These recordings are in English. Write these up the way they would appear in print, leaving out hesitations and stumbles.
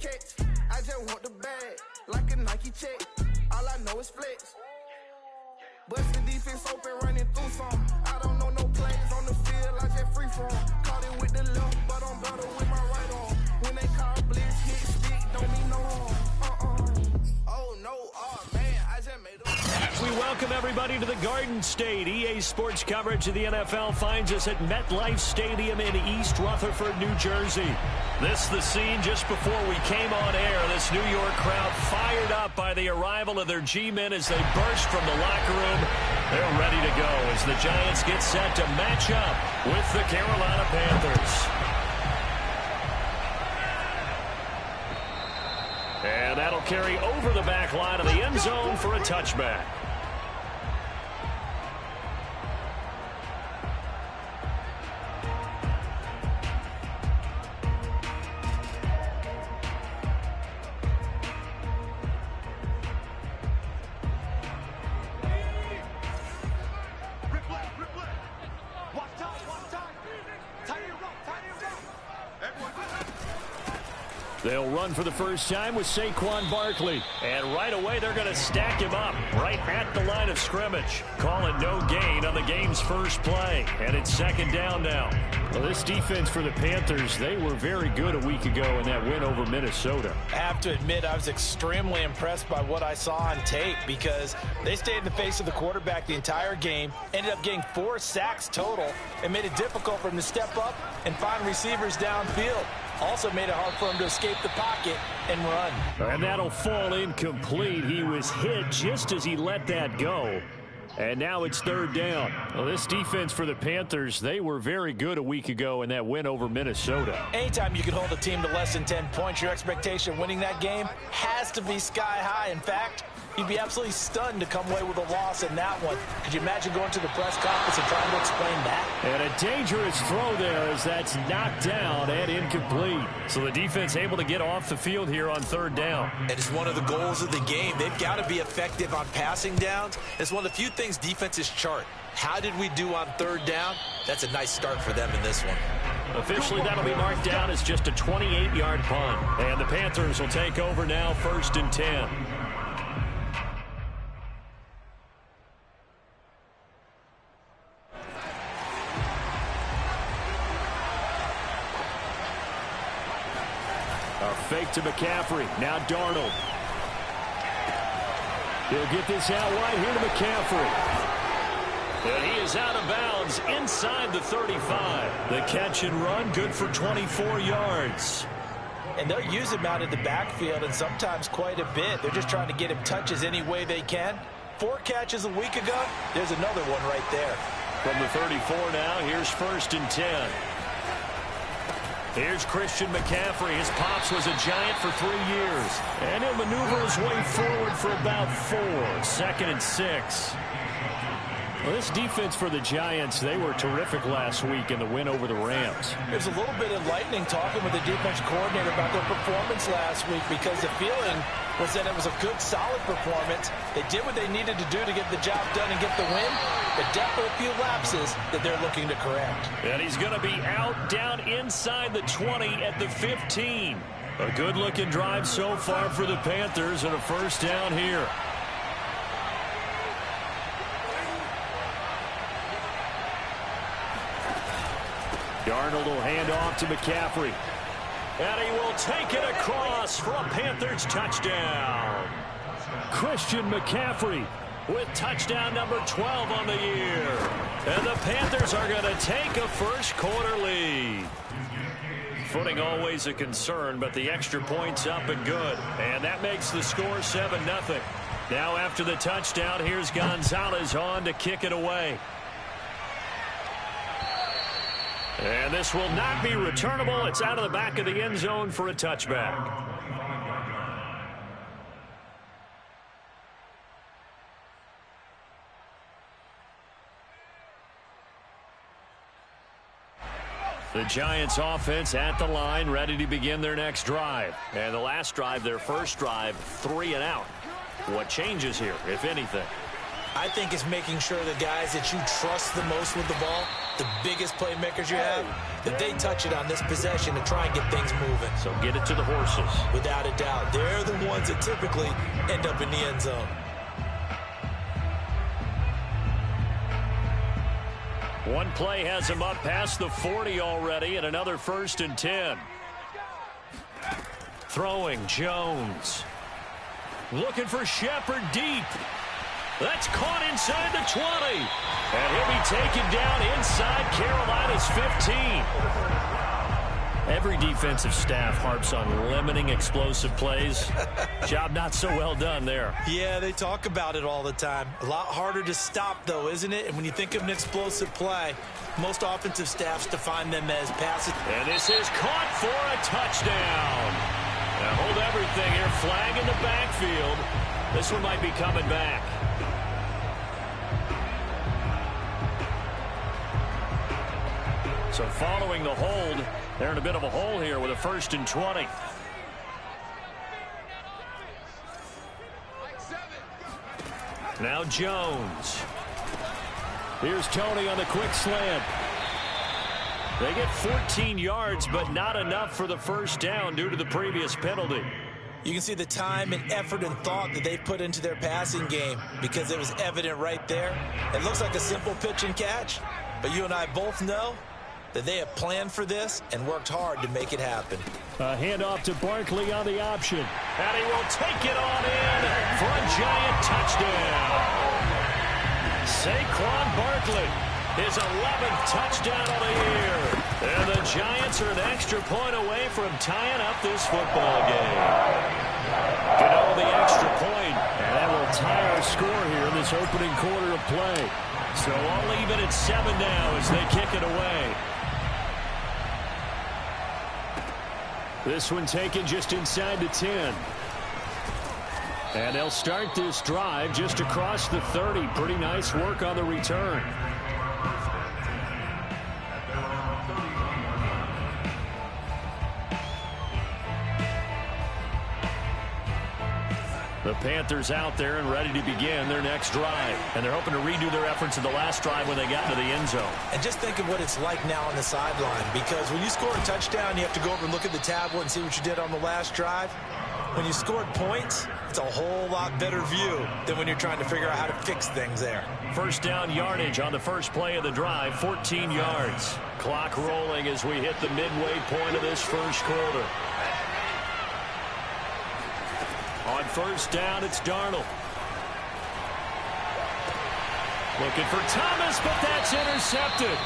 catch. I just want the bag, like a Nike check. All I know is flex. Bustin' defense open, running through some. I don't know no plays on the field, I just free form. Caught it with the left, but I'm better with my right arm. When they call blitz, hit stick, don't mean no harm. Oh no, oh man, I just made a... As we welcome everybody to the Garden State, EA Sports coverage of the NFL finds us at MetLife Stadium in East Rutherford, New Jersey. This the scene just before we came on air. This New York crowd fired up by the arrival of their G-men as they burst from the locker room. They're ready to go as the Giants get set to match up with the Carolina Panthers. And that'll carry over the back line of the end zone for a touchback. They'll run for the first time with Saquon Barkley. And right away, they're going to stack him up right at the line of scrimmage. Calling no gain on the game's first play. And it's second down now. Well, this defense for the Panthers, they were very good a week ago in that win over Minnesota. I have to admit, I was extremely impressed by what I saw on tape because they stayed in the face of the quarterback the entire game, ended up getting 4 sacks total, and made it difficult for him to step up and find receivers downfield. Also made it hard for him to escape the pocket and run. And that'll fall incomplete. He was hit just as he let that go. And now it's third down. Well, this defense for the Panthers, they were very good a week ago in that win over Minnesota. Anytime you can hold a team to less than 10 points, your expectation of winning that game has to be sky high. In fact, you'd be absolutely stunned to come away with a loss in that one. Could you imagine going to the press conference and trying to explain that? And a dangerous throw there as that's knocked down and incomplete. So the defense able to get off the field here on third down. And it's one of the goals of the game. They've got to be effective on passing downs. It's one of the few things defenses chart. How did we do on third down? That's a nice start for them in this one. Officially, that'll be marked down as just a 28-yard punt. And the Panthers will take over now, 1st and 10. Fake to McCaffrey. Now Darnold. He'll get this out wide here to McCaffrey. And he is out of bounds inside the 35. The catch and run good for 24 yards. And they'll use him out in the backfield and sometimes quite a bit. They're just trying to get him touches any way they can. 4 catches a week ago. There's another one right there. From the 34 now, here's 1st and 10. Here's Christian McCaffrey. His pops was a Giant for 3 years. And he'll maneuver his way forward for about 4. 2nd and 6. Well, this defense for the Giants, they were terrific last week in the win over the Rams. There's a little bit of lightning talking with the defense coordinator about their performance last week because the feeling was that it was a good, solid performance. They did what they needed to do to get the job done and get the win, but definitely a few lapses that they're looking to correct. And he's going to be out down inside the 20 at the 15. A good-looking drive so far for the Panthers and a first down here. Darnold will hand off to McCaffrey. And he will take it across for a Panthers touchdown. Christian McCaffrey with touchdown number 12 on the year. And the Panthers are going to take a first quarter lead. Footing always a concern, but the extra point's up and good. And that makes the score 7-0. Now after the touchdown, here's Gonzalez on to kick it away. And this will not be returnable. It's out of the back of the end zone for a touchback. The Giants offense at the line, ready to begin their next drive. And the last drive, their first drive, 3 and out. What changes here, if anything? I think it's making sure the guys that you trust the most with the ball, the biggest playmakers you have, that they touch it on this possession to try and get things moving. So get it to the horses. Without a doubt. They're the ones that typically end up in the end zone. One play has him up past the 40 already, and another 1st and 10. Throwing, Jones. Looking for Shepard deep. That's caught inside the 20. And he'll be taken down inside Carolina's 15. Every defensive staff harps on limiting explosive plays. Job not so well done there. Yeah, they talk about it all the time. A lot harder to stop, though, isn't it? And when you think of an explosive play, most offensive staffs define them as passes. And this is caught for a touchdown. Now hold everything here. Flag in the backfield. This one might be coming back. So following the hold, they're in a bit of a hole here with a 1st and 20. Now Jones. Here's Tony on the quick slant. They get 14 yards, but not enough for the 1st down due to the previous penalty. You can see the time and effort and thought that they put into their passing game because it was evident right there. It looks like a simple pitch and catch, but you and I both know that they have planned for this and worked hard to make it happen. A handoff to Barkley on the option. And he will take it on in for a giant touchdown. Saquon Barkley, his 11th touchdown of the year. And the Giants are an extra point away from tying up this football game. Get the extra point, and that will tie our score here in this opening quarter of play. So all even at 7 now as they kick it away. This one taken just inside the 10. And they'll start this drive just across the 30. Pretty nice work on the return. The Panthers out there and ready to begin their next drive. And they're hoping to redo their efforts in the last drive when they got into the end zone. And just think of what it's like now on the sideline, because when you score a touchdown, you have to go over and look at the tablet and see what you did on the last drive. When you scored points, it's a whole lot better view than when you're trying to figure out how to fix things there. 1st down yardage on the first play of the drive, 14 yards. Clock rolling as we hit the midway point of this first quarter. On 1st down, it's Darnold. Looking for Thomas, but that's intercepted.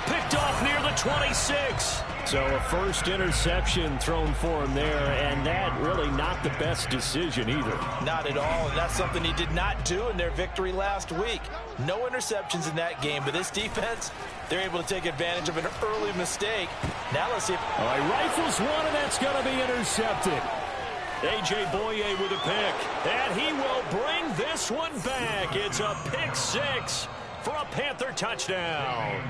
Picked off near the 26. So a first interception thrown for him there, and that really not the best decision either. Not at all, and that's something he did not do in their victory last week. No interceptions in that game, but this defense, they're able to take advantage of an early mistake. Now let's see if... All right, rifles one, and that's going to be intercepted. A.J. Boye with a pick, and he will bring this one back. It's a pick 6 for a Panther touchdown.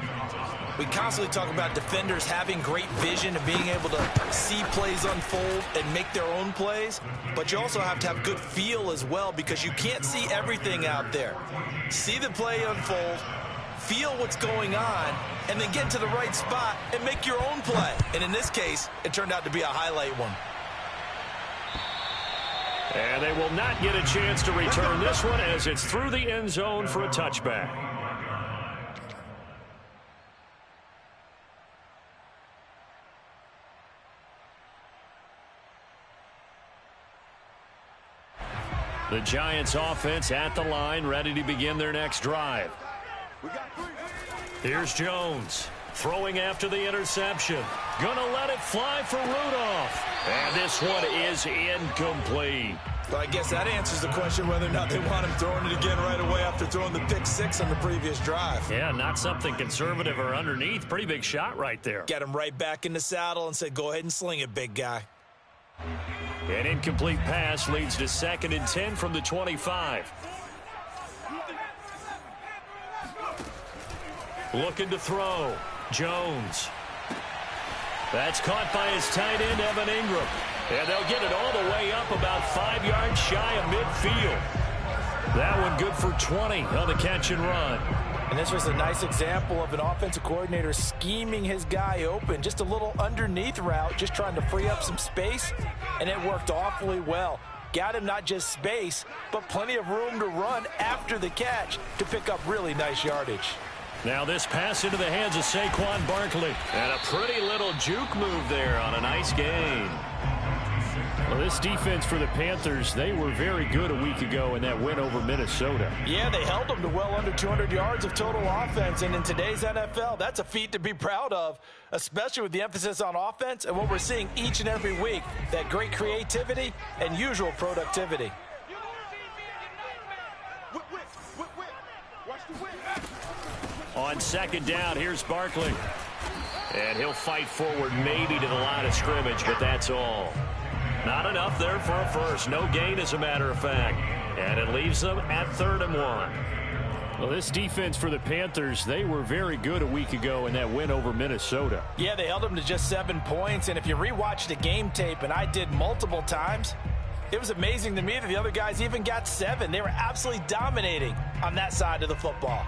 We constantly talk about defenders having great vision and being able to see plays unfold and make their own plays, but you also have to have good feel as well, because you can't see everything out there. See the play unfold, feel what's going on, and then get to the right spot and make your own play. And in this case, it turned out to be a highlight one. And they will not get a chance to return this one as it's through the end zone for a touchback. The Giants offense at the line, ready to begin their next drive. Here's Jones. Throwing after the interception. Gonna let it fly for Rudolph. And this one is incomplete. Well, I guess that answers the question whether or not they want him throwing it again right away after throwing the pick 6 on the previous drive. Yeah, not something conservative or underneath. Pretty big shot right there. Get him right back in the saddle and said, go ahead and sling it, big guy. An incomplete pass leads to 2nd and 10 from the 25. Looking to throw. Jones. That's caught by his tight end, Evan Ingram. And they'll get it all the way up about 5 yards shy of midfield. That one good for 20 on the catch and run. And this was a nice example of an offensive coordinator scheming his guy open. Just a little underneath route, just trying to free up some space, and it worked awfully well. Got him not just space, but plenty of room to run after the catch to pick up really nice yardage. Now this pass into the hands of Saquon Barkley. And a pretty little juke move there on a nice gain. Well, this defense for the Panthers, they were very good a week ago in that win over Minnesota. Yeah, they held them to well under 200 yards of total offense, and in today's NFL, that's a feat to be proud of, especially with the emphasis on offense and what we're seeing each and every week, that great creativity and usual productivity. On second down, here's Barkley. And he'll fight forward maybe to the line of scrimmage, but that's all. Not enough there for a first. No gain, as a matter of fact. And it leaves them at 3rd and 1. Well, this defense for the Panthers, they were very good a week ago in that win over Minnesota. Yeah, they held them to just 7 points. And if you rewatch the game tape, and I did multiple times, it was amazing to me that the other guys even got 7. They were absolutely dominating on that side of the football.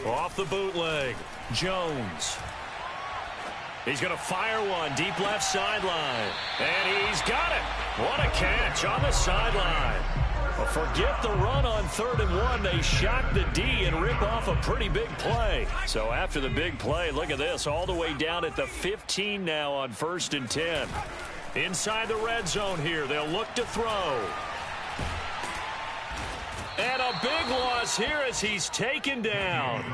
Off the bootleg, Jones. He's going to fire one deep left sideline. And he's got it. What a catch on the sideline. Well, forget the run on 3rd and 1. They shock the D and rip off a pretty big play. So after the big play, look at this. All the way down at the 15 now on 1st and 10. Inside the red zone here. They'll look to throw. And a big loss here as he's taken down.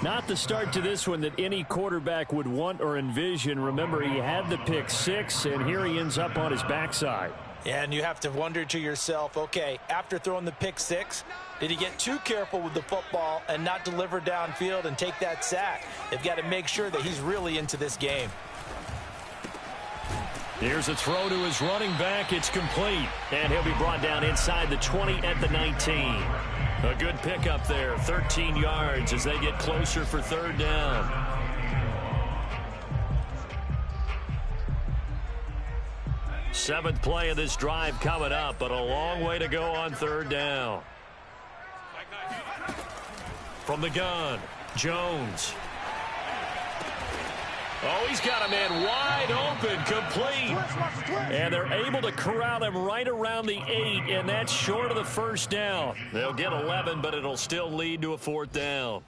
Not the start to this one that any quarterback would want or envision. Remember, he had the pick 6, and here he ends up on his backside. Yeah, and you have to wonder to yourself, okay, after throwing the pick 6, did he get too careful with the football and not deliver downfield and take that sack? They've got to make sure that he's really into this game. Here's a throw to his running back. It's complete. And he'll be brought down inside the 20 at the 19. A good pickup there. 13 yards as they get closer for 3rd down. Seventh play of this drive coming up, but a long way to go on 3rd down. From the gun, Jones. Oh, he's got a man wide open, complete. And they're able to corral him right around the 8, and that's short of the 1st down. They'll get 11, but it'll still lead to a 4th down.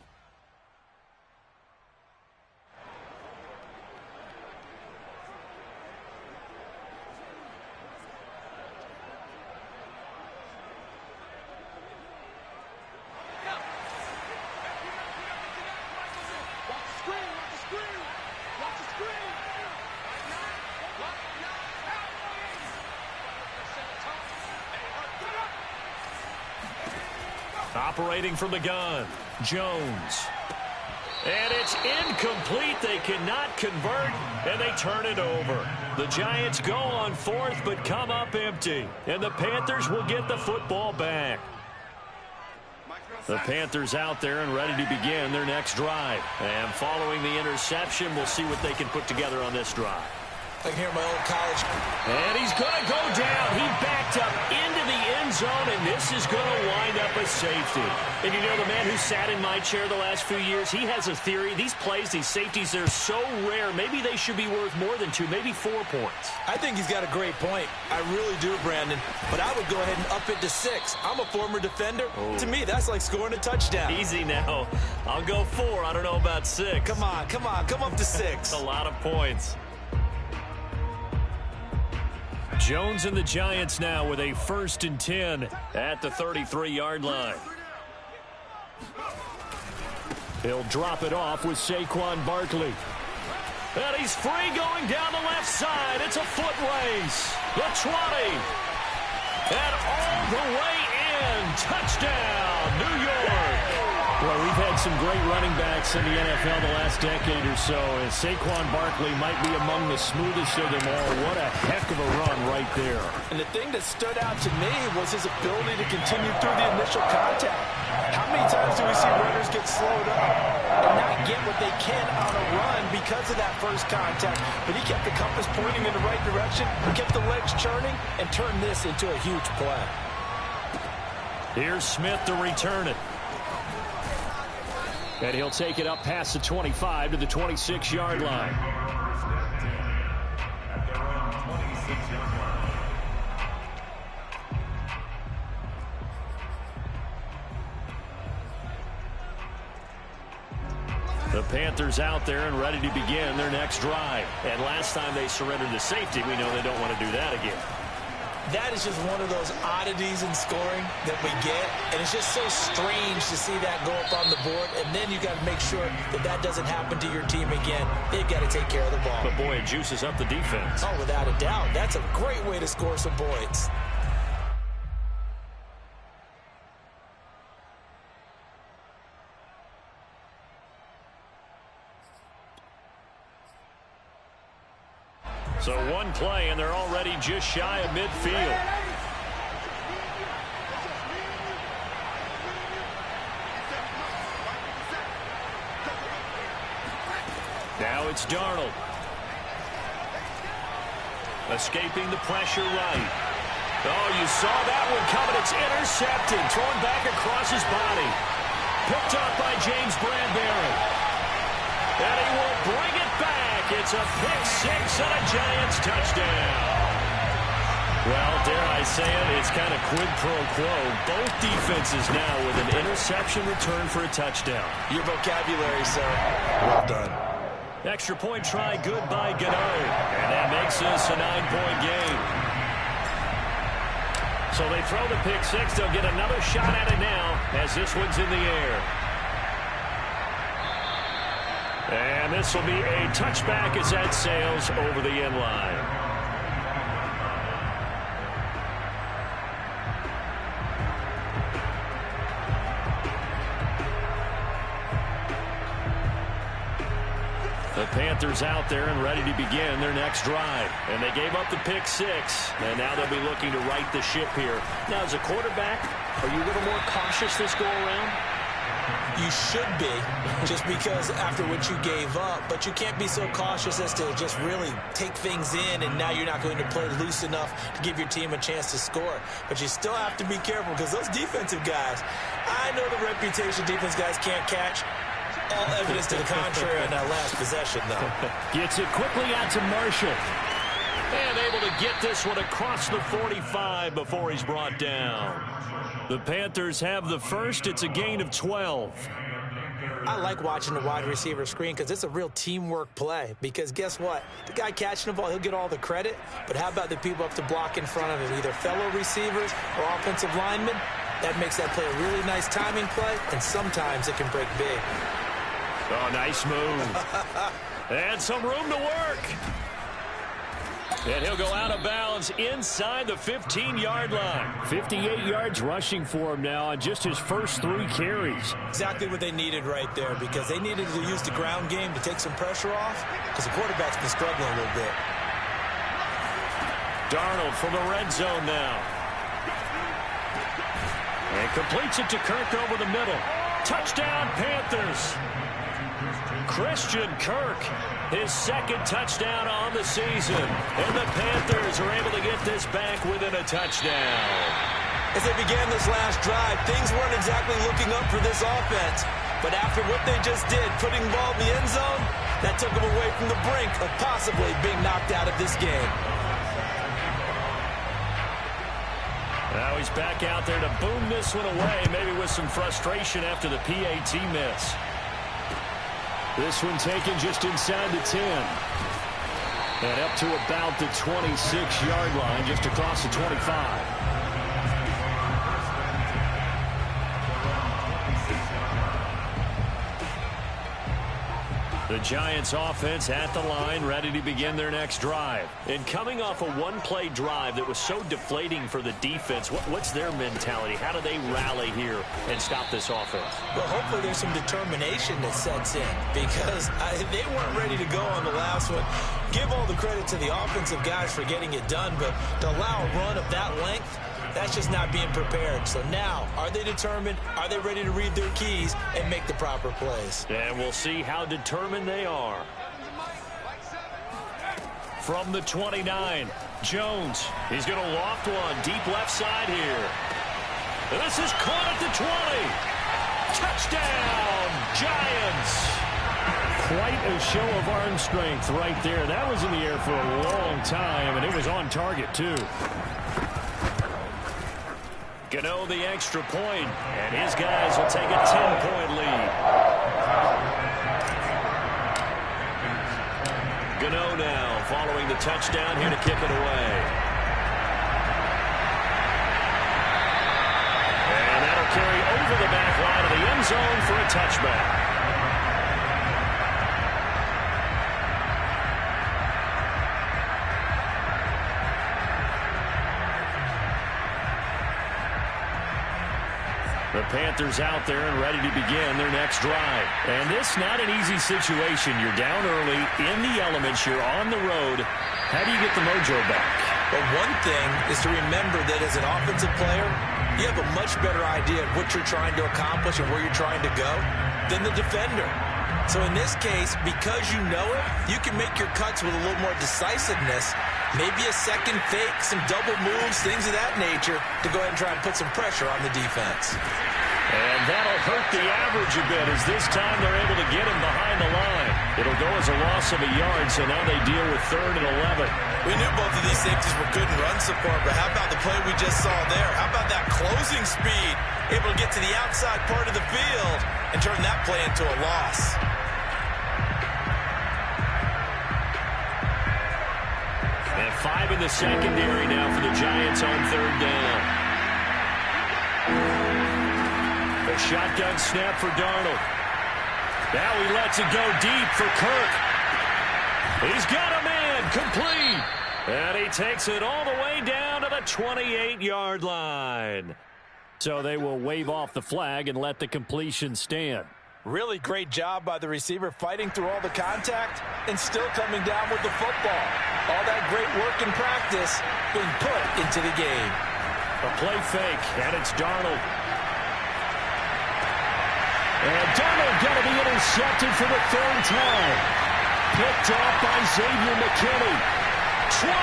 Operating from the gun, Jones. And it's incomplete. They cannot convert, and they turn it over. The Giants go on 4th, but come up empty. And the Panthers will get the football back. The Panthers out there and ready to begin their next drive. And following the interception, we'll see what they can put together on this drive. I can hear my old college. And he's going to go down. He backed up into the end zone, and this is going to wind up a safety. And you know, the man who sat in my chair the last few years, he has a theory. These plays, these safeties, they're so rare. Maybe they should be worth more than 2, maybe 4 points. I think he's got a great point. I really do, Brandon. But I would go ahead and up it to 6. I'm a former defender. Oh. To me, that's like scoring a touchdown. Easy now. I'll go 4. I don't know about 6. Come on. Come up to 6. A lot of points. Jones and the Giants now with a 1st and 10 at the 33-yard line. He'll drop it off with Saquon Barkley. And he's free going down the left side. It's a foot race. The 20. And all the way in. Touchdown, New York. Well, we've had some great running backs in the NFL the last decade or so, and Saquon Barkley might be among the smoothest of them all. What a heck of a run right there. And the thing that stood out to me was his ability to continue through the initial contact. How many times do we see runners get slowed up and not get what they can on a run because of that first contact. But he kept the compass pointing in the right direction, kept the legs churning, and turned this into a huge play. Here's Smith to return it. And he'll take it up past the 25 to the 26-yard line. The Panthers out there and ready to begin their next drive. And last time they surrendered to safety, we know they don't want to do that again. That is just one of those oddities in scoring that we get, and it's just so strange to see that go up on the board, and then you got to make sure that that doesn't happen to your team again. They've got to take care of the ball. But, boy, it juices up the defense. Oh, without a doubt. That's a great way to score some points. So one play, and they're already just shy of midfield. Now it's Darnold. Escaping the pressure right. Oh, you saw that one coming. It's intercepted. Thrown back across his body. Picked up by James Bradbury. And he will bring it back. It's a pick six and a Giants touchdown. Well, dare I say it, it's kind of quid pro quo. Both defenses now with an interception return for a touchdown. Your vocabulary, sir. Well done. Extra point try good by Gano. And that makes this a 9-point game. So they throw the pick six. They'll get another shot at it now as this one's in the air. And this will be a touchback as that sails over the end line. The Panthers out there and ready to begin their next drive. And they gave up the pick six, and now they'll be looking to right the ship here. Now, as a quarterback, are you a little more cautious this go-around? You should be, just because after what you gave up, but you can't be so cautious as to just really take things in, and now you're not going to play loose enough to give your team a chance to score. But you still have to be careful because those defensive guys, I know the reputation defense guys can't catch. All evidence to the contrary on that last possession, though. Gets it quickly out to Marshall. And able to get this one across the 45 before he's brought down. The Panthers have the first. It's a gain of 12. I like watching the wide receiver screen because it's a real teamwork play. Because guess what? The guy catching the ball, he'll get all the credit. But how about the people up to block in front of him, either fellow receivers or offensive linemen? That makes that play a really nice timing play, and sometimes it can break big. Oh, nice move. And some room to work. And he'll go out of bounds inside the 15-yard line. 58 yards rushing for him now on just his first 3 carries. Exactly what they needed right there, because they needed to use the ground game to take some pressure off, because the quarterback's been struggling a little bit. Darnold from the red zone now. And completes it to Kirk over the middle. Touchdown, Panthers. Christian Kirk, his second touchdown on the season. And the Panthers are able to get this back within a touchdown. As they began this last drive, things weren't exactly looking up for this offense. But after what they just did, putting the ball in the end zone, that took them away from the brink of possibly being knocked out of this game. Now he's back out there to boom this one away, maybe with some frustration after the PAT miss. This one taken just inside the 10. And up to about the 26-yard line, just across the 25. The Giants offense at the line, ready to begin their next drive. And coming off a one-play drive that was so deflating for the defense, what's their mentality? How do they rally here and stop this offense? Well, hopefully there's some determination that sets in, because they weren't ready to go on the last one. Give all the credit to the offensive guys for getting it done, but to allow a run of that length, That's just not being prepared. So now, are they determined? Are they ready to read their keys and make the proper plays? And we'll see how determined they are. From the 29, Jones. He's going to loft one deep left side here. And this is caught at the 20. Touchdown, Giants. Quite a show of arm strength right there. That was in the air for a long time, and it was on target, too. Gano the extra point, and his guys will take a 10-point lead. Gano now following the touchdown here to kick it away. And that'll carry over the back line of the end zone for a touchback. The Panthers out there and ready to begin their next drive. And this not an easy situation. You're down early, in the elements, you're on the road. How do you get the mojo back? Well, one thing is to remember that as an offensive player, you have a much better idea of what you're trying to accomplish and where you're trying to go than the defender. So in this case, because you know it, you can make your cuts with a little more decisiveness. Maybe a second fake, some double moves, things of that nature to go ahead and try and put some pressure on the defense. And that'll hurt the average a bit as this time they're able to get him behind the line. It'll go as a loss of a yard, so now they deal with 3rd and 11. We knew both of these safeties were good in run support, but how about the play we just saw there? How about that closing speed? Able to get to the outside part of the field and turn that play into a loss. And 5 in the secondary now for the Giants on 3rd down. A shotgun snap for Darnold. Now he lets it go deep for Kirk. He's got a man, complete. And he takes it all the way down to the 28-yard line. So they will wave off the flag and let the completion stand. Really great job by the receiver fighting through all the contact and still coming down with the football. All that great work in practice being put into the game. A play fake, and it's Darnold. And Darnold going to be intercepted for the 3rd time. Picked off by Xavier McKinney. 20,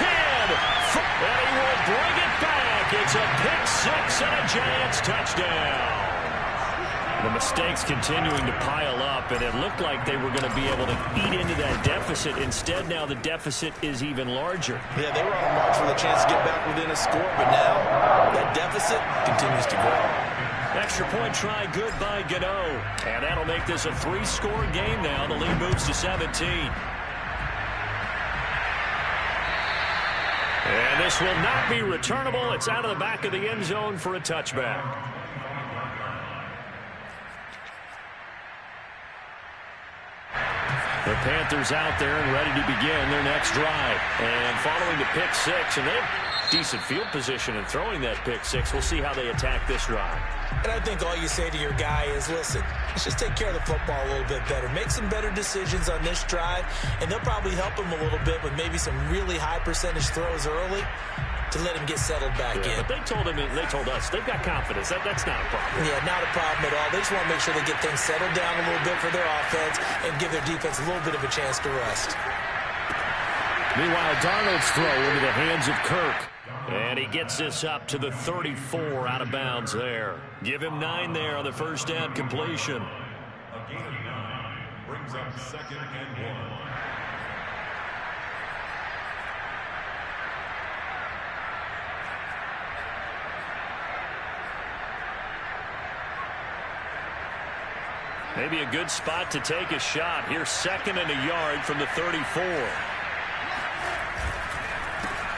10, and he will bring it back. It's a pick 6 and a Giants touchdown. The mistakes continuing to pile up, and it looked like they were going to be able to eat into that deficit. Instead, now the deficit is even larger. Yeah, they were on a march for the chance to get back within a score, but now that deficit continues to grow. Extra point try good by Gano. And that'll make this a 3-score game now. The lead moves to 17. And this will not be returnable. It's out of the back of the end zone for a touchback. The Panthers out there and ready to begin their next drive. And following the pick 6, and they have decent field position in throwing that pick 6. We'll see how they attack this drive. And I think all you say to your guy is, listen, let's just take care of the football a little bit better. Make some better decisions on this drive, and they'll probably help him a little bit with maybe some really high percentage throws early to let him get settled back in. But they told us they've got confidence. That's not a problem. Yeah, not a problem at all. They just want to make sure they get things settled down a little bit for their offense and give their defense a little bit of a chance to rest. Meanwhile, Darnold's throw into the hands of Kirk. And he gets this up to the 34 out of bounds there. Give him 9 there on the first down completion. A gain of 9 brings up 2nd and 1. Maybe a good spot to take a shot. Here's 2nd and a yard from the 34.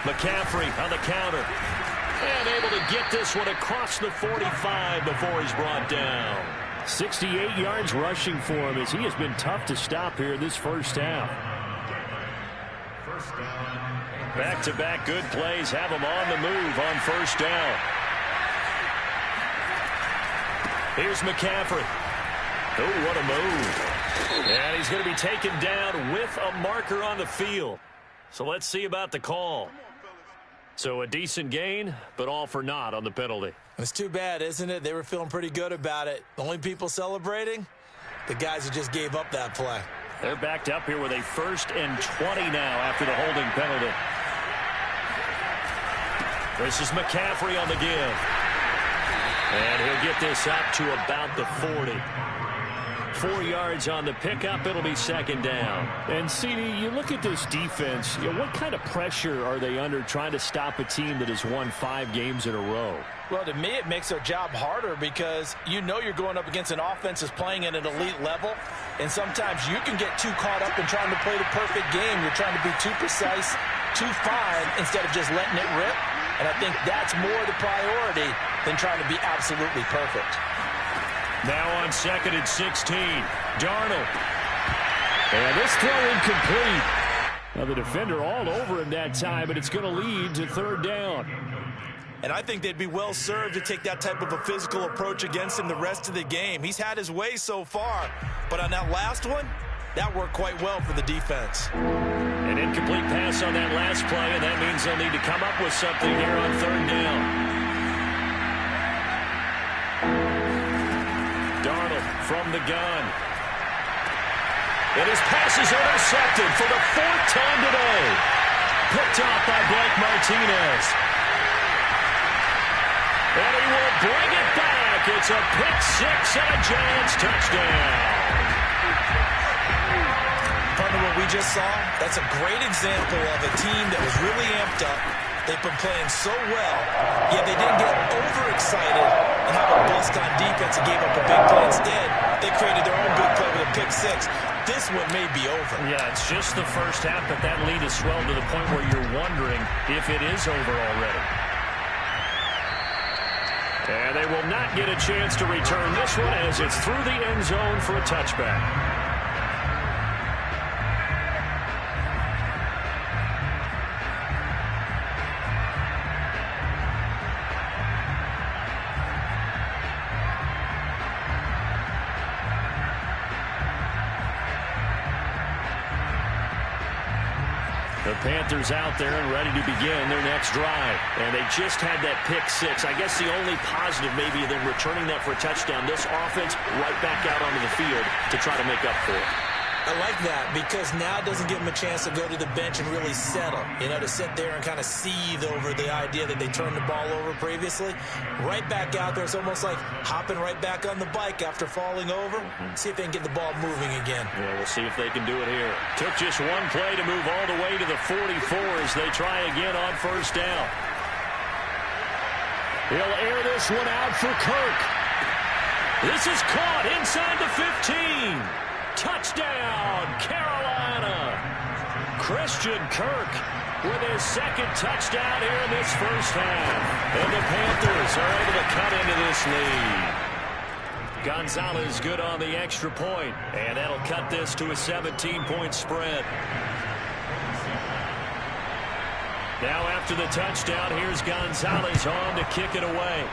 McCaffrey on the counter. And able to get this one across the 45 before he's brought down. 68 yards rushing for him as he has been tough to stop here this first half. Back-to-back good plays have him on the move on first down. Here's McCaffrey. Oh, what a move. And he's going to be taken down with a marker on the field. So let's see about the call. So a decent gain, but all for naught on the penalty. It's too bad, isn't it? They were feeling pretty good about it. The only people celebrating, the guys who just gave up that play. They're backed up here with a 1st and 20 now after the holding penalty. This is McCaffrey on the give. And he'll get this up to about the 40. 4 yards on the pickup. It'll be 2nd down. And, CD, you look at this defense, what kind of pressure are they under trying to stop a team that has won 5 games in a row? Well, to me, it makes their job harder because you know you're going up against an offense that's playing at an elite level, and sometimes you can get too caught up in trying to play the perfect game. You're trying to be too precise, too fine, instead of just letting it rip. And I think that's more the priority than trying to be absolutely perfect. Now on 2nd and 16, Darnold. And this throw incomplete. Now the defender all over him that time, but it's going to lead to 3rd down. And I think they'd be well served to take that type of a physical approach against him the rest of the game. He's had his way so far, but on that last one, that worked quite well for the defense. An incomplete pass on that last play, and that means they'll need to come up with something here on 3rd down. Darnold from the gun. And his pass is intercepted for the 4th time today. Picked off by Blake Martinez. And he will bring it back. It's a pick 6 and a Giants touchdown. Partner, what we just saw, that's a great example of a team that was really amped up. They've been playing so well, yet they didn't get overexcited and have a bust on defense and gave up a big play. Instead, they created their own big play with a pick 6. This one may be over. Yeah, it's just the first half, but that lead has swelled to the point where you're wondering if it is over already. And they will not get a chance to return this one as it's through the end zone for a touchback. The Panthers out there and ready to begin their next drive. And they just had that pick 6. I guess the only positive maybe than returning that for a touchdown. This offense right back out onto the field to try to make up for it. I like that because now it doesn't give them a chance to go to the bench and really settle. You know, to sit there and kind of seethe over the idea that they turned the ball over previously. Right back out there. It's almost like hopping right back on the bike after falling over. See if they can get the ball moving again. Yeah, we'll see if they can do it here. Took just one play to move all the way to the 44 as they try again on 1st down. He'll air this one out for Kirk. This is caught inside the 15. Touchdown, Carolina. Christian Kirk with his 2nd touchdown here in this first half. And the Panthers are able to cut into this lead. Gonzalez good on the extra point, and that'll cut this to a 17-point spread. Now after the touchdown, here's Gonzalez on to kick it away.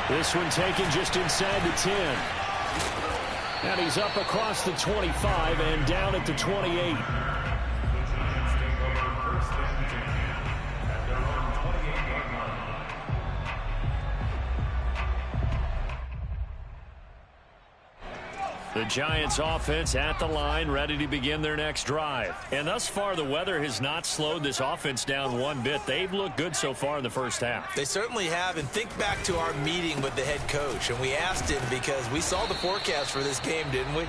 This one taken just inside the 10. And he's up across the 25 and down at the 28. The Giants offense at the line, ready to begin their next drive. And thus far, the weather has not slowed this offense down one bit. They've looked good so far in the first half. They certainly have. And think back to our meeting with the head coach. And we asked him because we saw the forecast for this game, didn't we?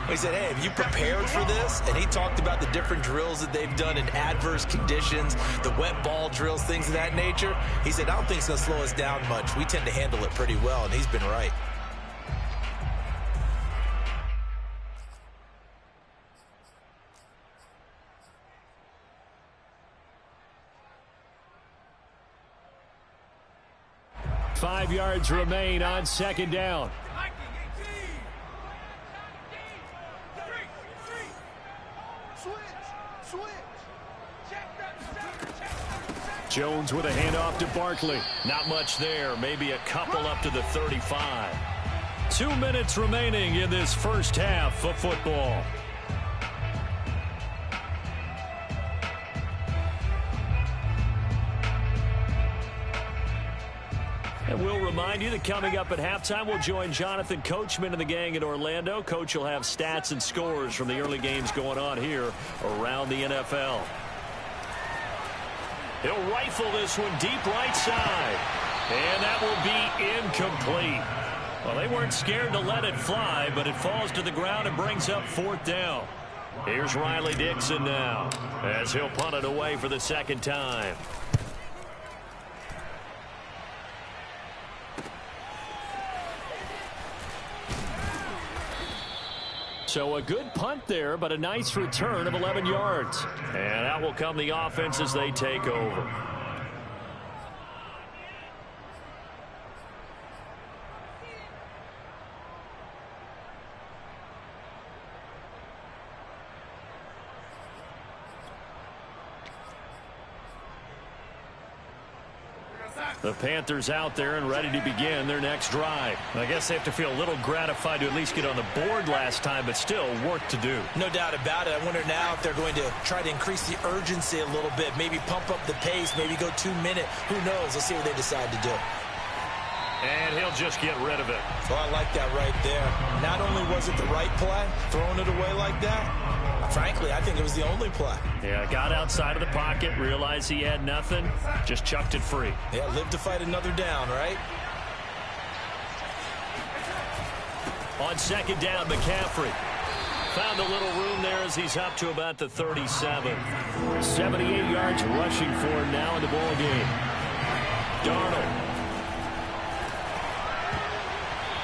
We said, hey, have you prepared for this? And he talked about the different drills that they've done in adverse conditions, the wet ball drills, things of that nature. He said, I don't think it's going to slow us down much. We tend to handle it pretty well, and he's been right. Five yards remain on 2nd down. Jones with a handoff to Barkley. Not much there. Maybe a couple up to the 35. 2 minutes remaining in this first half of football. And we'll remind you that coming up at halftime, we'll join Jonathan Coachman and the gang in Orlando. Coach will have stats and scores from the early games going on here around the NFL. He'll rifle this one deep right side. And that will be incomplete. Well, they weren't scared to let it fly, but it falls to the ground and brings up 4th down. Here's Riley Dixon now as he'll punt it away for the second time. So a good punt there, but a nice return of 11 yards. And out will come the offense as they take over. The Panthers out there and ready to begin their next drive. I guess they have to feel a little gratified to at least get on the board last time, but still work to do. No doubt about it. I wonder now if they're going to try to increase the urgency a little bit, maybe pump up the pace, maybe go 2-minute. Who knows? Let's see what they decide to do. And he'll just get rid of it. So I like that right there. Not only was it the right play, throwing it away like that, frankly, I think it was the only play. Yeah, got outside of the pocket, realized he had nothing, just chucked it free. Yeah, live to fight another down, right? On second down, McCaffrey found a little room there as he's up to about the 37. 78 yards rushing for him now in the ball game. Darnold.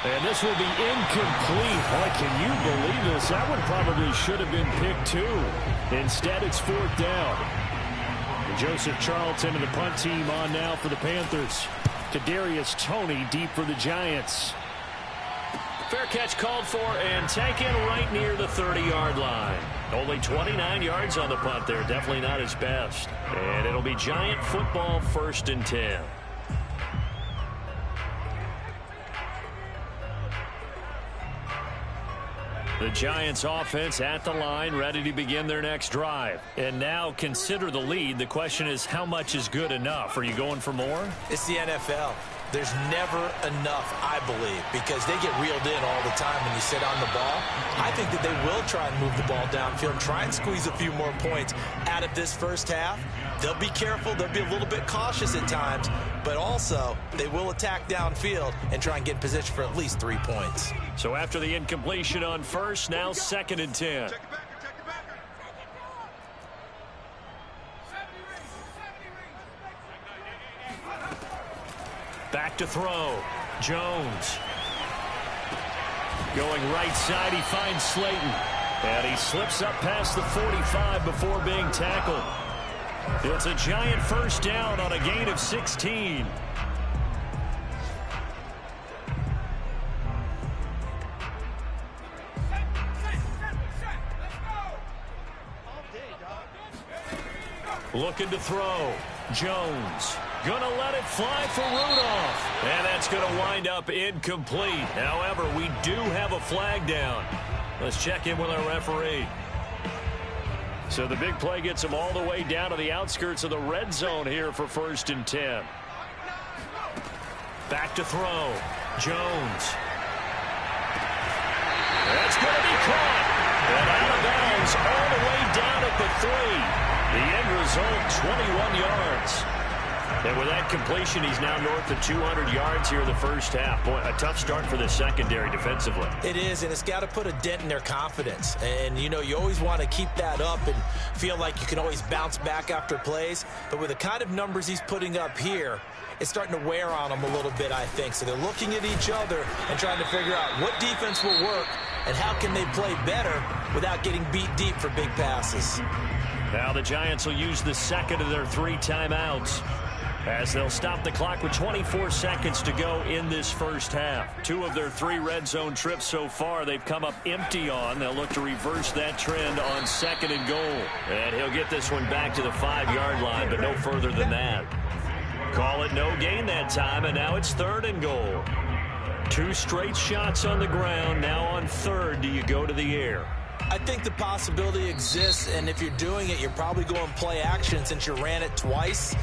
And this will be incomplete. Boy, can you believe this? That one probably should have been picked too. Instead, it's 4th down. And Joseph Charlton and the punt team on now for the Panthers. Kadarius Toney deep for the Giants. Fair catch called for and taken right near the 30-yard line. Only 29 yards on the punt there. Definitely not his best. And it'll be Giant football 1st and 10. The Giants offense at the line, ready to begin their next drive. And now consider the lead. The question is, how much is good enough? Are you going for more? It's the NFL. There's never enough, I believe, because they get reeled in all the time when you sit on the ball. I think that they will try and move the ball downfield, try and squeeze a few more points out of this first half. They'll be careful. They'll be a little bit cautious at times, but also they will attack downfield and try and get in position for at least 3 points. So after the incompletion on first, now 2nd and 10. Back to throw. Jones. Going right side, he finds Slayton. And he slips up past the 45 before being tackled. It's a Giant 1st down on a gain of 16. Looking to throw. Jones. Gonna let it fly for Rudolph. And that's gonna wind up incomplete. However, we do have a flag down. Let's check in with our referee. So the big play gets him all the way down to the outskirts of the red zone here for 1st and 10. Back to throw. Jones. That's gonna be caught. And out of bounds all the way down at the 3. The end result, 21 yards. And with that completion, he's now north of 200 yards here in the first half. Boy, a tough start for the secondary defensively. It is, and it's got to put a dent in their confidence. And, you know, you always want to keep that up and feel like you can always bounce back after plays. But with the kind of numbers he's putting up here, it's starting to wear on them a little bit, I think. So they're looking at each other and trying to figure out what defense will work and how can they play better without getting beat deep for big passes. Now the Giants will use the second of their 3 timeouts as they'll stop the clock with 24 seconds to go in this first half. 2 of their 3 red zone trips so far they've come up empty on. They'll look to reverse that trend on 2nd and goal. And he'll get this one back to the 5-yard line, but no further than that. Call it no gain that time, and now it's 3rd and goal. 2 straight shots on the ground. Now on 3rd, do you go to the air? I think the possibility exists, and if you're doing it, you're probably going play action since you ran it twice.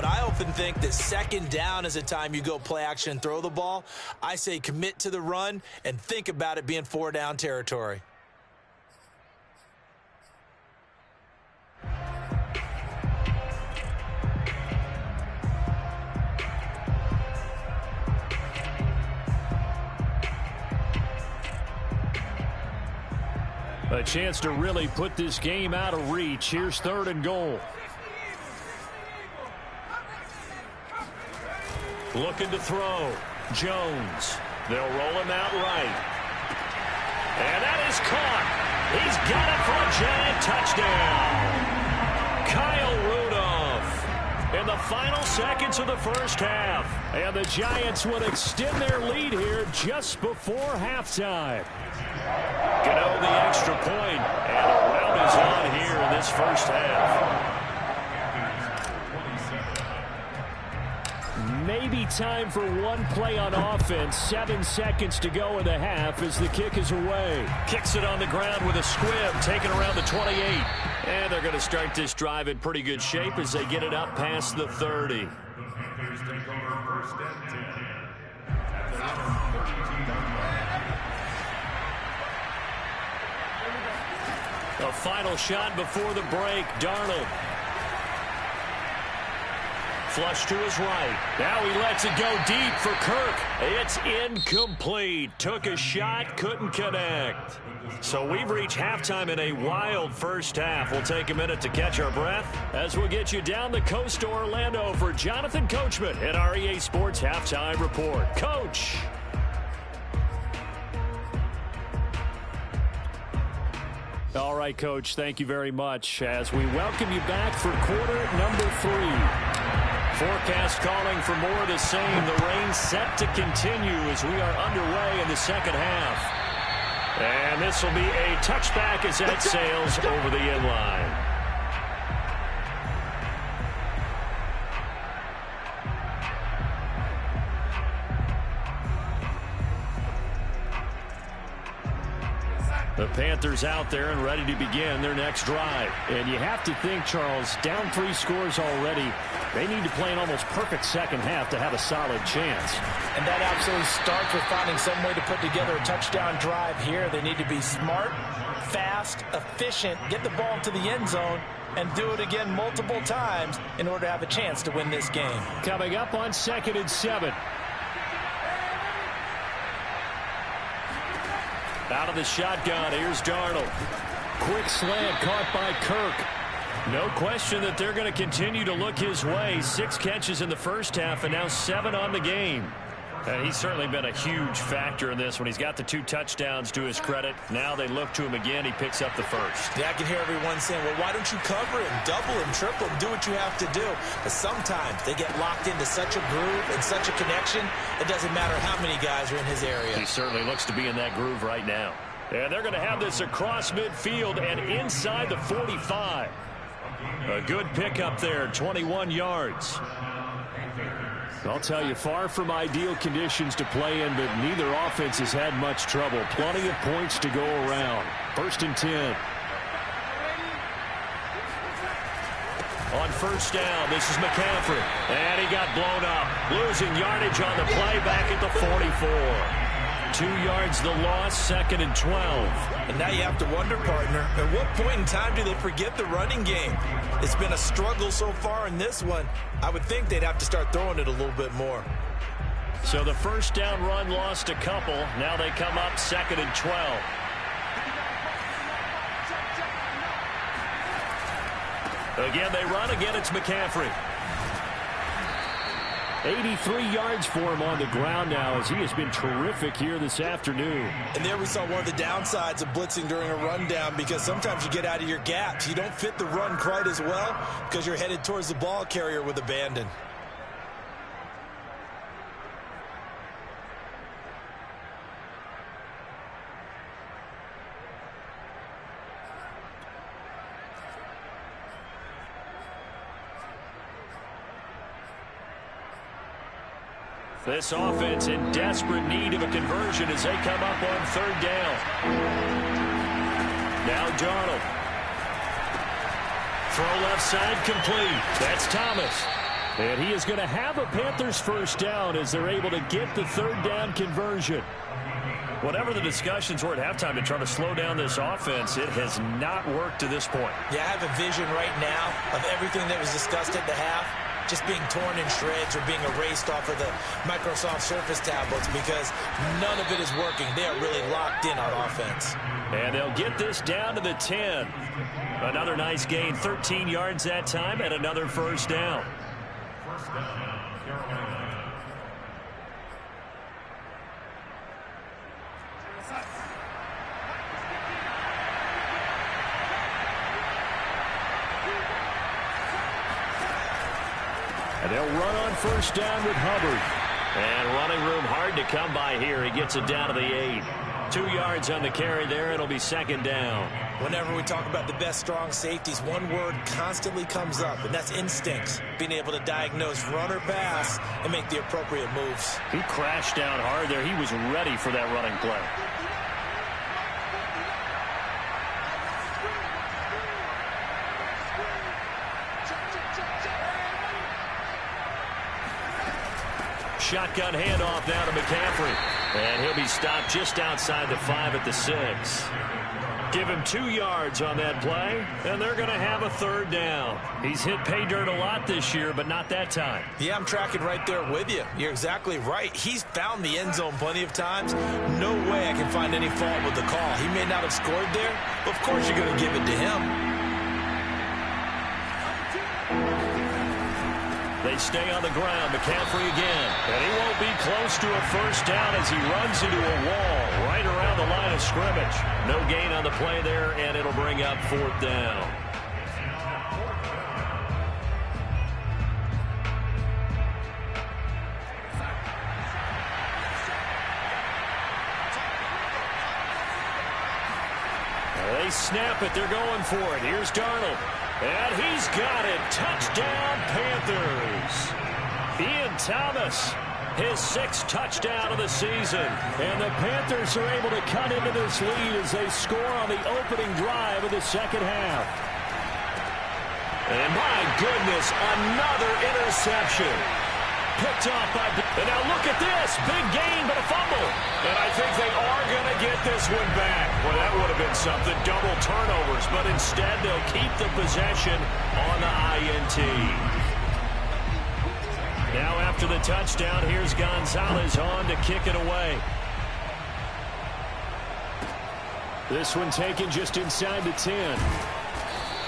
but I often think that second down is a time you go play action and throw the ball. I say commit to the run and think about it being 4-down territory. A chance to really put this game out of reach. Here's 3rd and goal. Looking to throw. Jones. They'll roll him out right. And that is caught. He's got it for a giant touchdown. Kyle Rudolph in the final seconds of the first half. And the Giants would extend their lead here just before halftime. Gano the extra point, and a rout is on here in this first half. Maybe time for one play on offense. 7 seconds to go in the half as the kick is away. Kicks it on the ground with a squib, taken around the 28. And they're going to start this drive in pretty good shape as they get it up past the 30. A final shot before the break. Darnold. Flush to his right. Now he lets it go deep for Kirk. It's incomplete. Took a shot, couldn't connect. So we've reached halftime in a wild first half. We'll take a minute to catch our breath as we'll get you down the coast to Orlando for Jonathan Coachman at our EA Sports Halftime Report. Coach. All right, Coach, thank you very much as we welcome you back for quarter number 3. Forecast calling for more of the same. The rain set to continue as we are underway in the second half. And this will be a touchback as that sails over the end line. The Panthers out there and ready to begin their next drive. And you have to think, Charles, down 3 scores already. They need to play an almost perfect second half to have a solid chance. And that absolutely starts with finding some way to put together a touchdown drive here. They need to be smart, fast, efficient, get the ball to the end zone, and do it again multiple times in order to have a chance to win this game. Coming up on 2nd and 7. Out of the shotgun, here's Darnold. Quick slant caught by Kirk. No question that they're going to continue to look his way. 6 catches in the first half and now 7 on the game. And he's certainly been a huge factor in this when he's got the 2 touchdowns to his credit. Now they look to him again. He picks up the first. Yeah, I can hear everyone saying, well, why don't you cover him, double him, triple him, do what you have to do. But sometimes they get locked into such a groove and such a connection, it doesn't matter how many guys are in his area. He certainly looks to be in that groove right now. And they're going to have this across midfield and inside the 45. A good pickup there, 21 yards. I'll tell you, far from ideal conditions to play in, but neither offense has had much trouble. Plenty of points to go around. 1st and 10. On first down, this is McCaffrey. And he got blown up. Losing yardage on the play back at the 44. 2 yards the loss, 2nd and 12. And now you have to wonder, partner, at what point in time do they forget the running game? It's been a struggle so far in this one. I would think they'd have to start throwing it a little bit more. So the first down run lost a couple. Now they come up 2nd and 12. Again, they run. Again, it's McCaffrey. 83 yards for him on the ground now as he has been terrific here this afternoon. And there we saw one of the downsides of blitzing during a rundown because sometimes you get out of your gaps. You don't fit the run quite as well because you're headed towards the ball carrier with abandon. This offense in desperate need of a conversion as they come up on 3rd down. Now Darnold. Throw left side complete. That's Thomas. And he is going to have a Panthers first down as they're able to get the third down conversion. Whatever the discussions were at halftime to try to slow down this offense, it has not worked to this point. Yeah, I have a vision right now of everything that was discussed at the half just being torn in shreds or being erased off of the Microsoft Surface tablets because none of it is working. They are really locked in on offense. And they'll get this down to the 10. Another nice gain, 13 yards that time, and another first down. First down, Carolina. And they'll run on first down with Hubbard. And running room hard to come by here. He gets it down to the 8. 2 yards on the carry there. It'll be second down. Whenever we talk about the best strong safeties, one word constantly comes up, and that's instincts. Being able to diagnose run or pass and make the appropriate moves. He crashed down hard there. He was ready for that running play. Shotgun handoff now to McCaffrey. And he'll be stopped just outside the 5 at the 6. Give him 2 yards on that play, and they're going to have a third down. He's hit pay dirt a lot this year, but not that time. Yeah, I'm tracking right there with you. You're exactly right. He's found the end zone plenty of times. No way I can find any fault with the call. He may not have scored there, but of course you're going to give it to him. They stay on the ground. McCaffrey again. And he won't be close to a first down as he runs into a wall right around the line of scrimmage. No gain on the play there, and it'll bring up fourth down. They snap it. They're going for it. Here's Darnold. And he's got it. Touchdown, Panthers. Ian Thomas, his 6th touchdown of the season. And the Panthers are able to cut into this lead as they score on the opening drive of the second half. And my goodness, another interception. Picked off by... And now look at this. Big gain, but a fumble. And I think they are going to get this one back. Well, that would have been something. Double turnovers. But instead, they'll keep the possession on the INT. Now after the touchdown, here's Gonzalez on to kick it away. This one taken just inside the 10.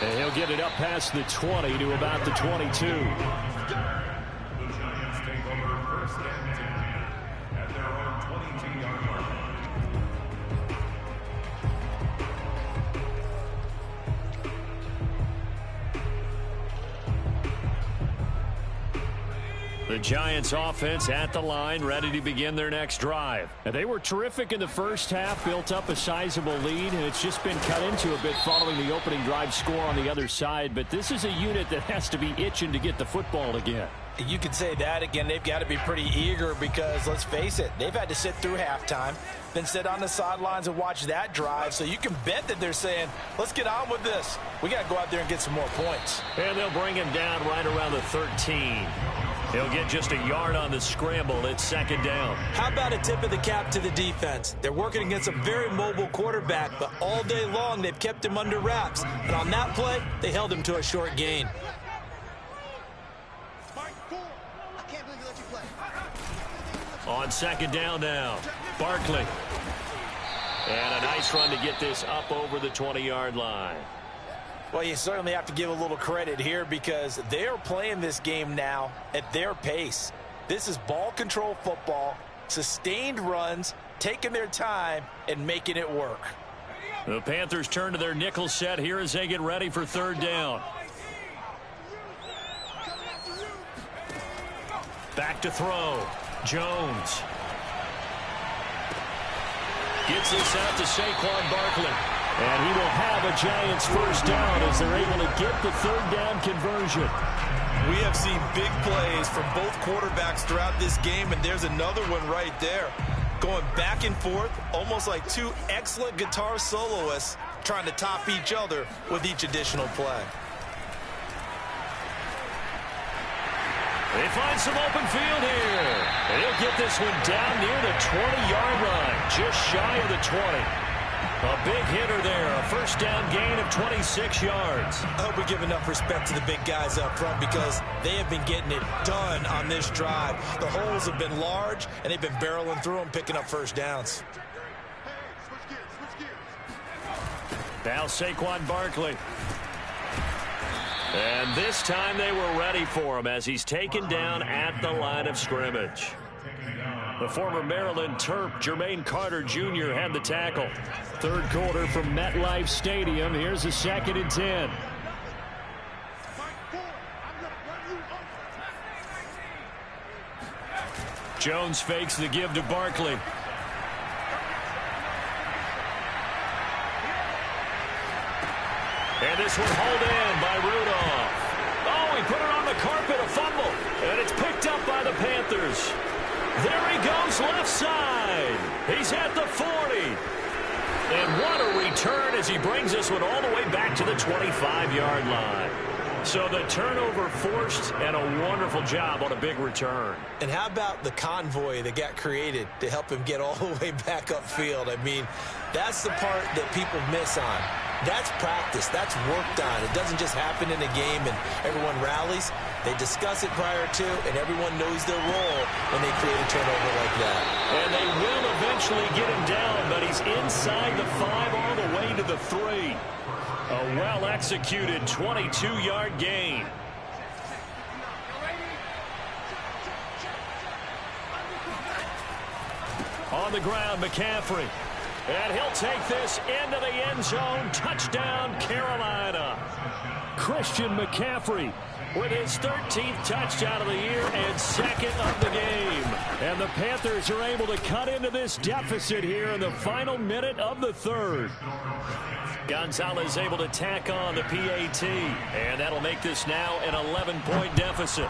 And he'll get it up past the 20 to about the 22. The Giants offense at the line, ready to begin their next drive. And they were terrific in the first half, built up a sizable lead, and it's just been cut into a bit following the opening drive score on the other side. But this is a unit that has to be itching to get the football again. You could say that again. They've got to be pretty eager because, let's face it, they've had to sit through halftime, then sit on the sidelines and watch that drive. So you can bet that they're saying, let's get on with this. We got to go out there and get some more points. And they'll bring him down right around the 13. He'll get just a yard on the scramble. It's second down. How about a tip of the cap to the defense? They're working against a very mobile quarterback, but all day long they've kept him under wraps. And on that play, they held him to a short gain. On second down now, Barkley. And a nice run to get this up over the 20-yard line. Well, you certainly have to give a little credit here because they are playing this game now at their pace. This is ball control football, sustained runs, taking their time, and making it work. The Panthers turn to their nickel set here as they get ready for third down. Back to throw. Jones. Gets this out to Saquon Barkley. And he will have a Giants first down as they're able to get the third down conversion. We have seen big plays from both quarterbacks throughout this game, and there's another one right there. Going back and forth, almost like two excellent guitar soloists trying to top each other with each additional play. They find some open field here. And he'll get this one down near the 20-yard line, just shy of the 20. A big hitter there, a first down gain of 26 yards. I hope we give enough respect to the big guys up front because they have been getting it done on this drive. The holes have been large, and they've been barreling through them, picking up first downs. Now Saquon Barkley. And this time they were ready for him as he's taken down at the line of scrimmage. The former Maryland Terp, Jermaine Carter Jr. had the tackle. Third quarter from MetLife Stadium. Here's a 2nd and 10. Jones fakes the give to Barkley. And this one hauled in by Rudolph. Oh, he put it on the carpet, a fumble. And it's picked up by the Panthers. There he goes, left side. He's at the 40. And what a return as he brings this one all the way back to the 25-yard line. So the turnover forced and a wonderful job on a big return. And how about the convoy that got created to help him get all the way back upfield? I mean, that's the part that people miss on. That's practice. That's worked on. It doesn't just happen in a game and everyone rallies. They discuss it prior to, and everyone knows their role when they create a turnover like that. And they will eventually get him down, but he's inside the 5 all the way to the 3. A well-executed 22-yard gain. On the ground, McCaffrey. And he'll take this into the end zone. Touchdown, Carolina. Christian McCaffrey with his 13th touchdown of the year and 2nd of the game. And the Panthers are able to cut into this deficit here in the final minute of the 3rd. Gonzalez able to tack on the PAT. And that'll make this now an 11-point deficit.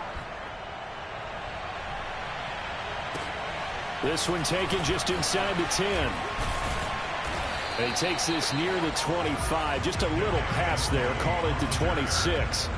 This one taken just inside the 10. And he takes this near the 25. Just a little pass there. Call it the 26.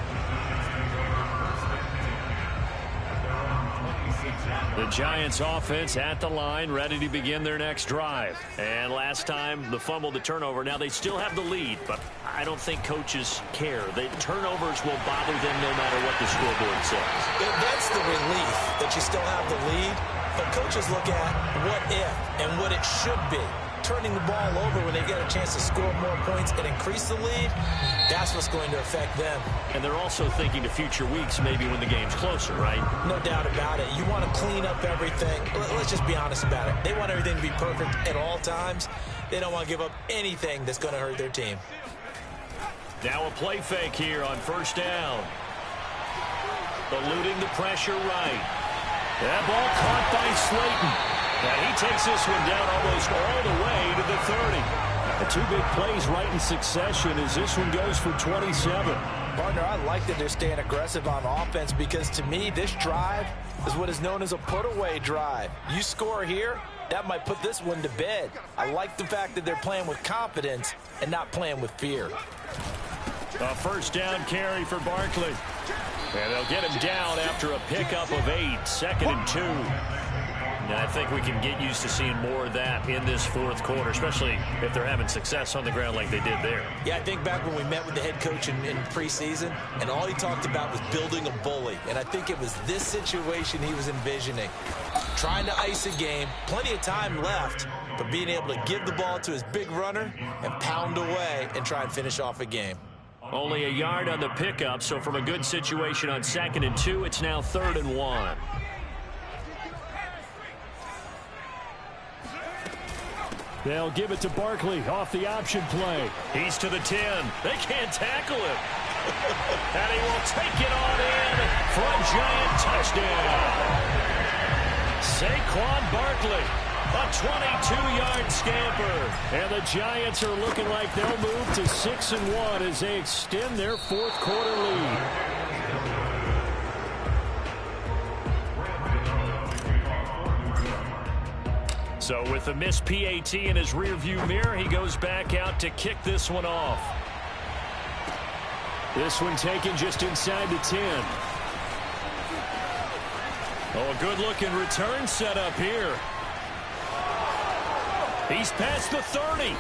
The Giants offense at the line, ready to begin their next drive. And last time, the fumble, the turnover. Now they still have the lead, but I don't think coaches care. The turnovers will bother them no matter what the scoreboard says. That's the relief that you still have the lead. But coaches look at what if and what it should be. Turning the ball over when they get a chance to score more points and increase the lead, that's what's going to affect them. And they're also thinking to future weeks, maybe when the game's closer, right? No doubt about it. You want to clean up everything. Let's just be honest about it. They want everything to be perfect at all times. They don't want to give up anything that's going to hurt their team. Now a play fake here on first down. Eluding the pressure right. That ball caught by Slayton. And he takes this one down almost all the way to the 30. The 2 big plays right in succession as this one goes for 27. Partner, I like that they're staying aggressive on offense because to me, this drive is what is known as a put-away drive. You score here, that might put this one to bed. I like the fact that they're playing with confidence and not playing with fear. A first down carry for Barkley. And they'll get him down after a pickup of 8, 2nd and 2. And I think we can get used to seeing more of that in this 4th quarter, especially if they're having success on the ground like they did there. Yeah, I think back when we met with the head coach in preseason, and all he talked about was building a bully. And I think it was this situation he was envisioning. Trying to ice a game, plenty of time left, but being able to give the ball to his big runner and pound away and try and finish off a game. Only a yard on the pickup, so from a good situation on 2nd and 2, it's now 3rd and 1. They'll give it to Barkley off the option play. He's to the 10. They can't tackle him. And he will take it on in for a giant touchdown. Saquon Barkley, a 22-yard scamper. And the Giants are looking like they'll move to 6-1 as they extend their 4th quarter lead. So with the missed PAT in his rearview mirror, he goes back out to kick this one off. This one taken just inside the 10. Oh, a good-looking return set up here. He's past the 30.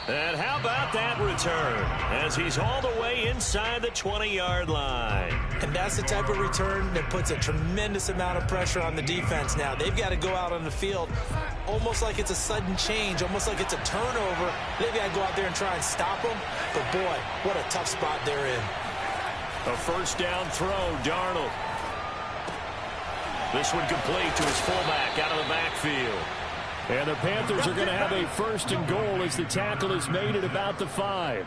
And how about that return as he's hauled away inside the 20-yard line. And that's the type of return that puts a tremendous amount of pressure on the defense now. They've got to go out on the field almost like it's a sudden change, almost like it's a turnover. They've got to go out there and try and stop them. But, boy, what a tough spot they're in. A first down throw, Darnold. This one complete to his fullback out of the backfield. And the Panthers are going to have a first and goal as the tackle is made at about the 5.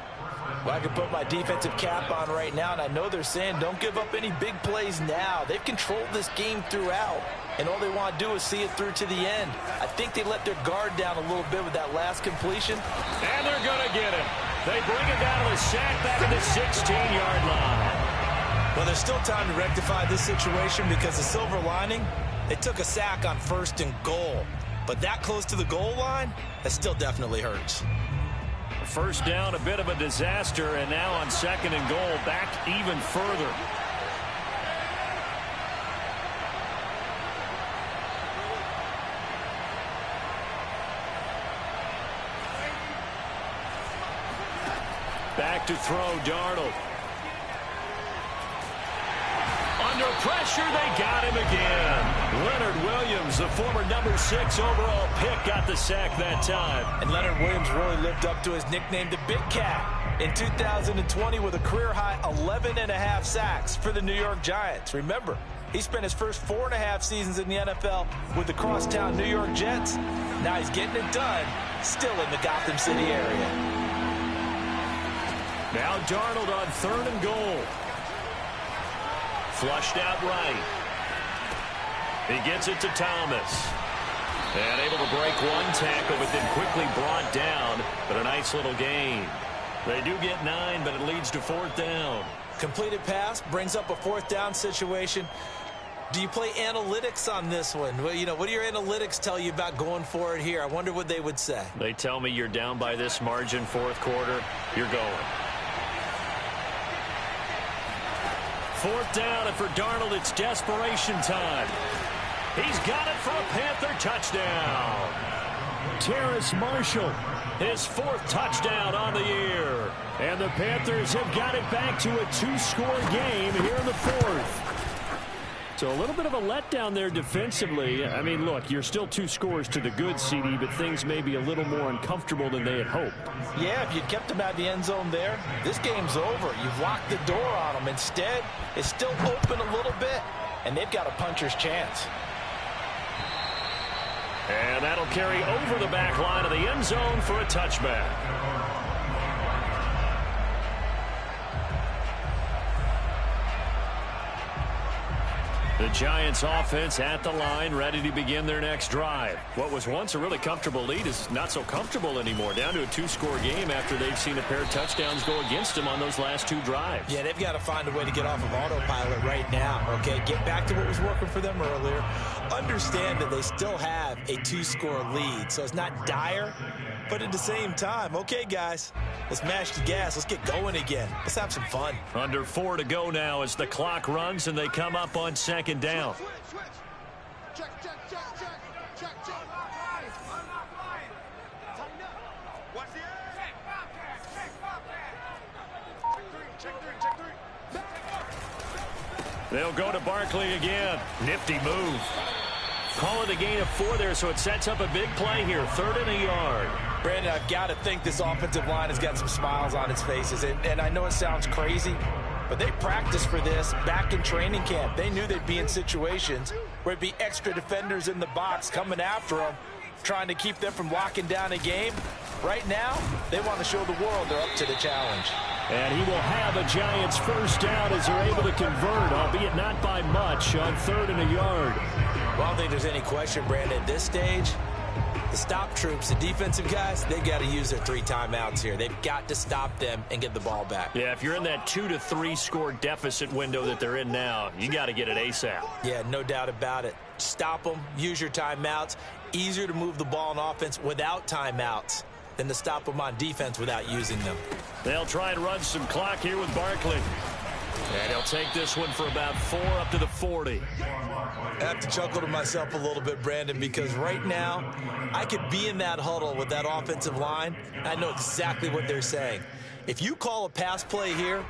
Well, I can put my defensive cap on right now, and I know they're saying don't give up any big plays now. They've controlled this game throughout, and all they want to do is see it through to the end. I think they let their guard down a little bit with that last completion. And they're going to get it. They bring it down to the sack back at the 16-yard line. Well, there's still time to rectify this situation because the silver lining, they took a sack on first and goal. But that close to the goal line, that still definitely hurts. First down, a bit of a disaster, and now on second and goal, back even further. Back to throw, Darnold. Under pressure, they got him again. Leonard Williams, the former number 6 overall pick, got the sack that time. And Leonard Williams really lived up to his nickname, the Big Cat, in 2020 with a career-high 11.5 sacks for the New York Giants. Remember, he spent his first 4.5 seasons in the NFL with the crosstown New York Jets. Now he's getting it done, still in the Gotham City area. Now Darnold on third and goal. Flushed out right. He gets it to Thomas. And able to break one tackle, but then quickly brought down. But a nice little gain. They do get 9, but it leads to 4th down. Completed pass brings up a 4th down situation. Do you play analytics on this one? Well, you know, what do your analytics tell you about going for it here? I wonder what they would say. They tell me you're down by this margin, 4th quarter, you're going. 4th down, and for Darnold, it's desperation time. He's got it for a Panther touchdown. Terrace Marshall, his 4th touchdown on the year. And the Panthers have got it back to a 2-score game here in the 4th. So a little bit of a letdown there defensively. I mean, look, you're still 2 scores to the good, CD, but things may be a little more uncomfortable than they had hoped. Yeah, if you'd kept them out of the end zone there, this game's over. You've locked the door on them. Instead, it's still open a little bit, and they've got a puncher's chance. And that'll carry over the back line of the end zone for a touchback. The Giants offense at the line, ready to begin their next drive. What was once a really comfortable lead is not so comfortable anymore. Down to a 2-score game after they've seen a pair of touchdowns go against them on those last 2 drives. Yeah, they've got to find a way to get off of autopilot right now, okay? Get back to what was working for them earlier. Understand that they still have a 2-score lead, so it's not dire, but at the same time, okay, guys, let's mash the gas. Let's get going again. Let's have some fun. Under 4 to go now as the clock runs and they come up on second down. They'll go to Barkley again. Nifty move. Call it a gain of 4 there, so it sets up a big play here. 3rd and a yard. Brandon, I've got to think this offensive line has got some smiles on its faces. And I know it sounds crazy, but they practiced for this back in training camp. They knew they'd be in situations where it'd be extra defenders in the box coming after them, trying to keep them from locking down a game. Right now, they want to show the world they're up to the challenge. And he will have a Giants first down as they're able to convert, albeit not by much, on 3rd and a yard. Well, I don't think there's any question, Brandon, at this stage, the stop troops, the defensive guys, they've got to use their 3 timeouts here. They've got to stop them and get the ball back. Yeah, if you're in that 2 to 3 score deficit window that they're in now, you got to get it ASAP. Yeah, no doubt about it. Stop them, use your timeouts. Easier to move the ball on offense without timeouts than to stop them on defense without using them. They'll try and run some clock here with Barkley. And he'll take this one for about 4 up to the 40. I have to chuckle to myself a little bit, Brandon, because right now I could be in that huddle with that offensive line. And I know exactly what they're saying. If you call a pass play here,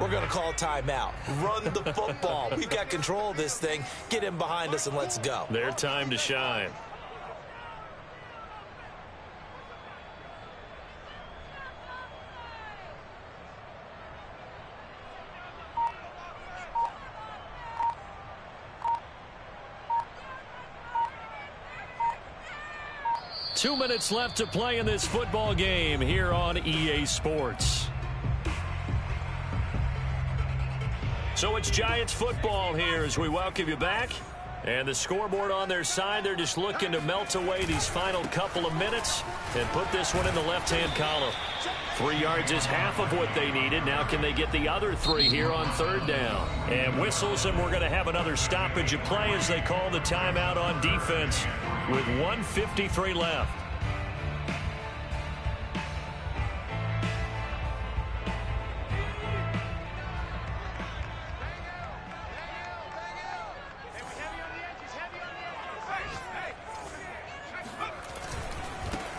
we're going to call timeout. Run the football. We've got control of this thing. Get him behind us and let's go. Their time to shine. Two minutes left to play in this football game here on EA Sports. So it's Giants football here as we welcome you back. And the scoreboard on their side, they're just looking to melt away these final couple of minutes and put this one in the left-hand column. 3 yards is half of what they needed. Now can they get the other 3 here on 3rd down? And whistles, and we're going to have another stoppage of play as they call the timeout on defense with 1:53 left.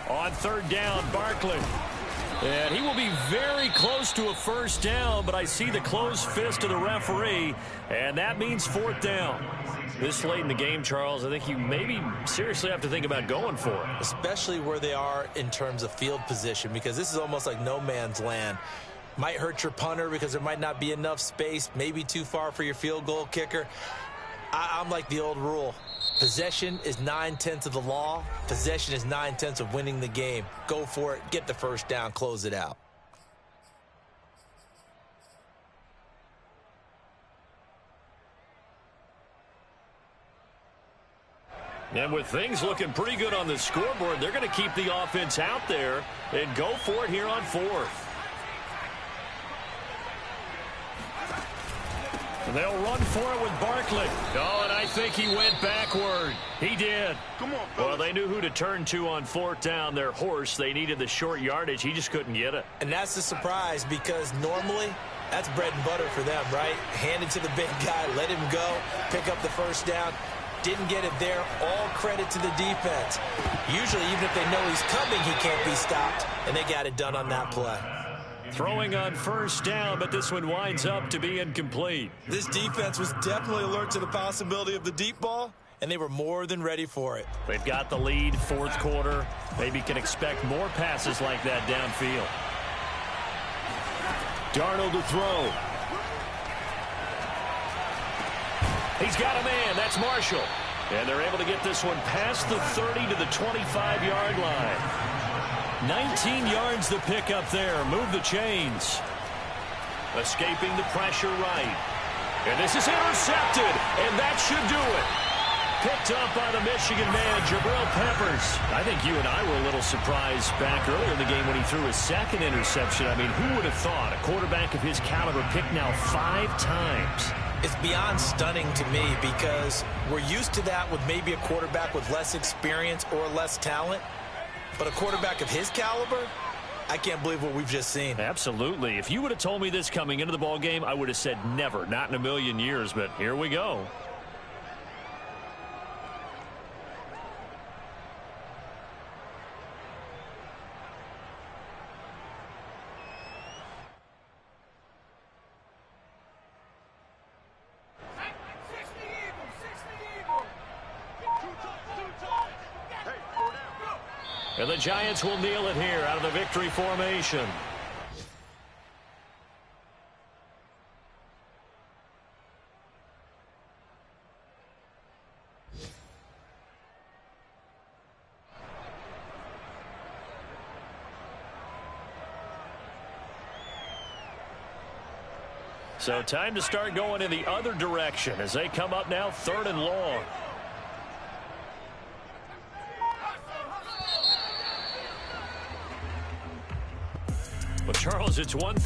On 3rd down, Barkley. And he will be very close to a 1st down, but I see the closed fist of the referee, and that means 4th down. This late in the game, Charles, I think you maybe seriously have to think about going for it. Especially where they are in terms of field position, because this is almost like no man's land. Might hurt your punter because there might not be enough space, maybe too far for your field goal kicker. I'm like the old rule. Possession is 9/10 of the law. Possession is 9/10 of winning the game. Go for it. Get the 1st down. Close it out. And with things looking pretty good on the scoreboard, they're going to keep the offense out there and go for it here on 4th. They'll run for it with Barkley. Oh, and I think he went backward. He did. Come on, well, they knew who to turn to on 4th down. Their horse, they needed the short yardage. He just couldn't get it. And that's the surprise, because normally that's bread and butter for them, right? Hand it to the big guy, let him go, pick up the 1st down. Didn't get it there. All credit to the defense. Usually, even if they know he's coming, he can't be stopped. And they got it done on that play. Throwing on 1st down, but this one winds up to be incomplete. This defense was definitely alert to the possibility of the deep ball, and they were more than ready for it. They've got the lead, 4th quarter. Maybe can expect more passes like that downfield. Darnold to throw. He's got a man. That's Marshall. And they're able to get this one past the 30 to the 25-yard line. 19 yards to pick up there. Move the chains. Escaping the pressure right. And this is intercepted. And that should do it. Picked up by the Michigan man, Jabril Peppers. I think you and I were a little surprised back earlier in the game when he threw his 2nd interception. I mean, who would have thought a quarterback of his caliber picked now 5 times? It's beyond stunning to me, because we're used to that with maybe a quarterback with less experience or less talent. But a quarterback of his caliber, I can't believe what we've just seen. Absolutely. If you would have told me this coming into the ball game, I would have said never, not in a million years. But here we go. And the Giants will kneel it here out of the victory formation. So time to start going in the other direction as they come up now 3rd and long. But Charles, it's one thing.